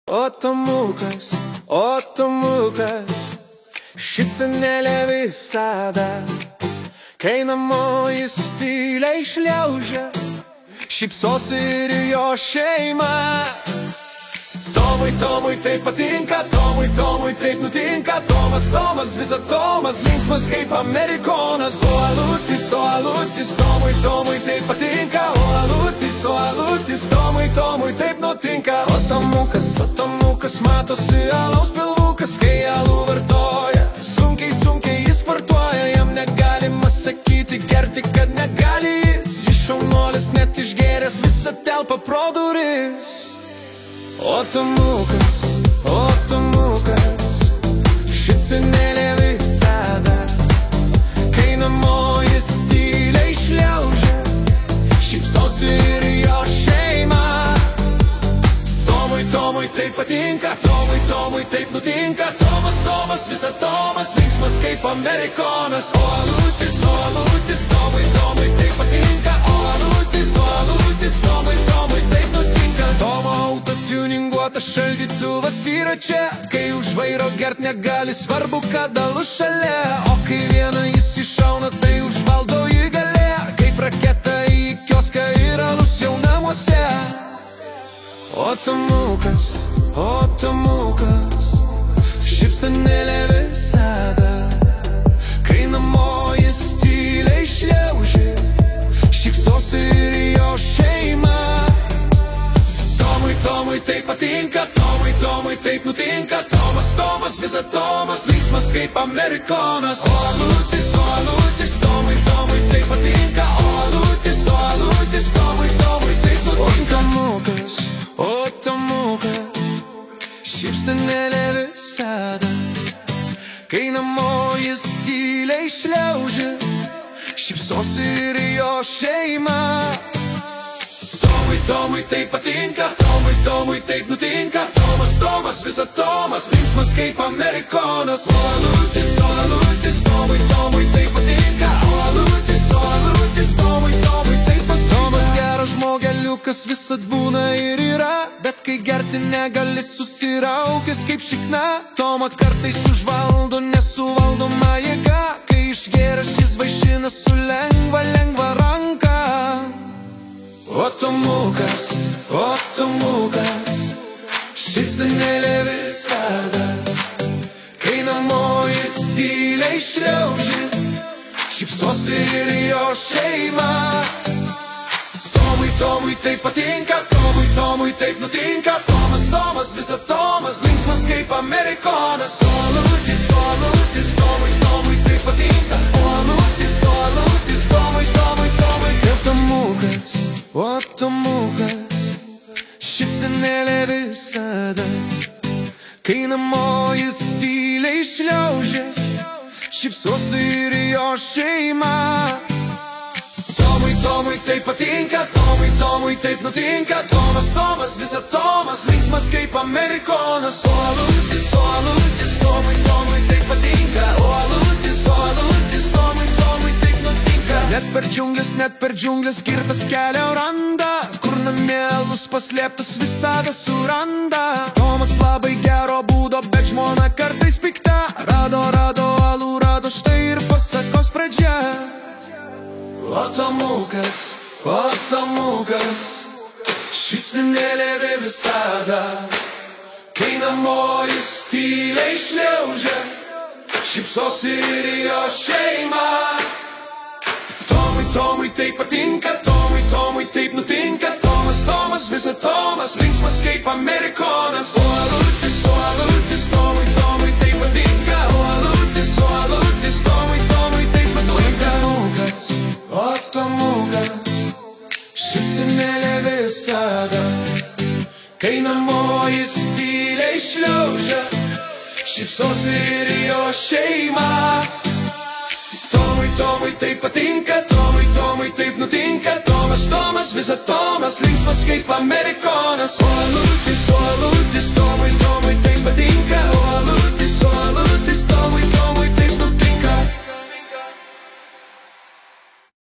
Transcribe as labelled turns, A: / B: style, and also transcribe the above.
A: o Tomukas, šypsenėlė visada, kai namo jis tyliai šliaužia, šypsosi ir jo šeima. Tomui taip patinka, Tomui taip nutinka, Tomas, visa Tomas, linksmas kaip amerikonas. O alutis, Tomui taip patinka, o alutis, Tomui taip nutinka. O Tomukas matosi alaus pilvukas, kai alų vartoja, sunkiai jis sportuoja, jam negalima sakyti gerti, kad negali jis šaunuolis, net išgėręs visą telpą pro duris. O Tomukas, šypsenėlė visada, kai namo jis tyliai šliaužia, šypsosi ir jo šeima. Tomui taip patinka, Tomui taip nutinka, Tomas, visa Tomas, linksmas kaip amerikonas. O alutis, Tomui taip patinka, o alutis, Tomui taip nutinka. Tomo autotuninguotas šaldytuvas yra čia, kai už vairo gert negali, svarbu, kad alus šalia. O kai vieną jis iššauna, tai užvaldo jį galia, kaip raketa į kioską ir alus jau namuose. O Tomukas, šypsenėlė visada, kai namo jis tyliai šliaužia, šypsosi ir jo šeima. Tomui taip patinka, Tomui taip nutinka, Tomas, visa Tomas, linksmas kaip amerikonas. O alutis, Tomui taip patinka, o alutis, Tomui taip nutinka. O Tomukas, šypsenėlė visada, kai namo jis tyliai šliaužia, šypsosi ir jo šeima. Tomui taip patinka, Tomui taip nutinka, Tomas, visa Tomas, linksmas kaip amerikonas. O alutis, Tomui taip patinka, o alutis, Tomui taip patinka. Tomas geras žmogeliukas visad būna ir yra, bet kai gerti negali, susiraukęs kaip šikna. Tomą kartais užvaldo nesuvaldoma jėga, kai išgėręs jis vaišina su lengva ranka. O Tomukas, šypsenėlė visada, kai namo jis tyliai šliaužia, šypsosi ir jo šeima. Tomui taip patinka, Tomui taip nutinka, Tomas, visa Tomas, linksmas kaip amerikonas. O alutis, Tomui taip patinka, o alutis, Tomui taip Tomukas. O Tomukas, šypsenėlė visada, kai namo jis tyliai šliaužia, šypsosi ir jo šeima. Tomui taip patinka, Tomui taip nutinka, Tomas, visa Tomas, linksmas kaip amerikonas. O alutis, Tomui taip patinka, o alutis, Tomui taip nutinka. Net per džiunglės skirtas kelio randa, kur namie alus paslėptas visada suranda. Tomas labai gero būdo, bet žmona kartais pikta, rado alų, rado štai ir pasakos pradžia. O Tomukas, šypsenėlė visada, kai namo jis tyliai šliaužia, šypsosi ir jo šeima. Tomui taip patinka, Tomui taip nutinka, Tomas, visa Tomas, linksmas kaip amerikonas. O alutis, Tomui taip patinka, o alutis, Tomui taip patinka. O Tomukas, šypsenėlė visada, kai namo jis tyliai šliaužia, šypsosi ir jo šeima. Tomui taip patinka, Tomui taip nutinka, Tomas, visa Tomas, linksmas kaip amerikonas. O alutis, Tomui taip patinka,